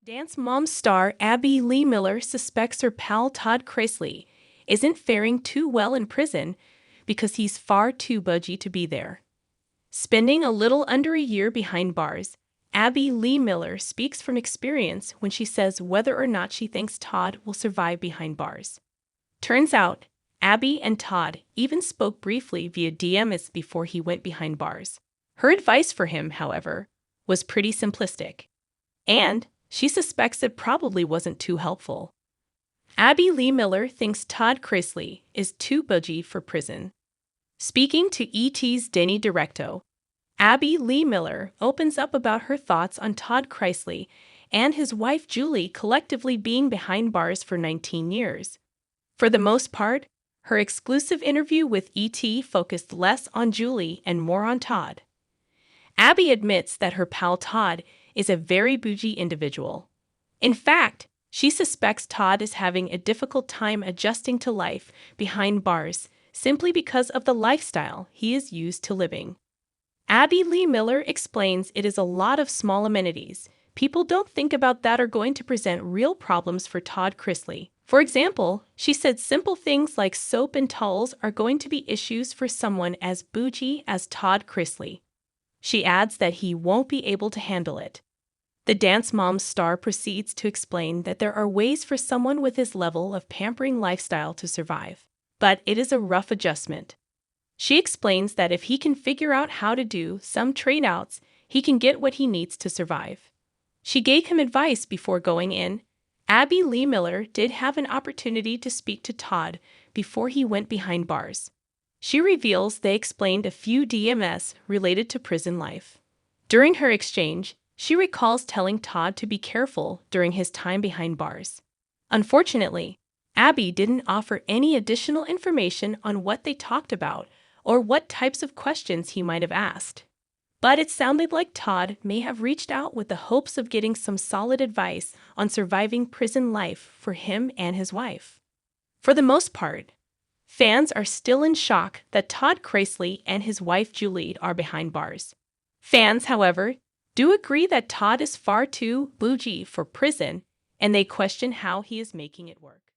Dance Mom star Abby Lee Miller suspects her pal Todd Chrisley isn't faring too well in prison because he's far too budgy to be there. Spending a little under a year behind bars, Abby Lee Miller speaks from experience when she says whether or not she thinks Todd will survive behind bars. Turns out, Abby and Todd even spoke briefly via DMs before he went behind bars. Her advice for him, however, was pretty simplistic. And she suspects it probably wasn't too helpful. Abby Lee Miller thinks Todd Chrisley is too budgy for prison. Speaking to ET's Denny Directo, Abby Lee Miller opens up about her thoughts on Todd Chrisley and his wife Julie collectively being behind bars for 19 years. For the most part, her exclusive interview with ET focused less on Julie and more on Todd. Abby admits that her pal Todd is a very bougie individual. In fact, she suspects Todd is having a difficult time adjusting to life behind bars simply because of the lifestyle he is used to living. Abby Lee Miller explains it is a lot of small amenities. People don't think about that are going to present real problems for Todd Chrisley. For example, she said simple things like soap and towels are going to be issues for someone as bougie as Todd Chrisley. She adds that he won't be able to handle it. The Dance Mom star proceeds to explain that there are ways for someone with his level of pampering lifestyle to survive, but it is a rough adjustment. She explains that if he can figure out how to do some trade-outs, he can get what he needs to survive. She gave him advice before going in. Abby Lee Miller did have an opportunity to speak to Todd before he went behind bars. She reveals they explained a few DMS related to prison life. During her exchange, she recalls telling Todd to be careful during his time behind bars. Unfortunately, Abby didn't offer any additional information on what they talked about or what types of questions he might have asked. But it sounded like Todd may have reached out with the hopes of getting some solid advice on surviving prison life for him and his wife. For the most part, fans are still in shock that Todd Chrisley and his wife Julie are behind bars. Fans, however, do agree that Todd is far too bougie for prison, and they question how he is making it work.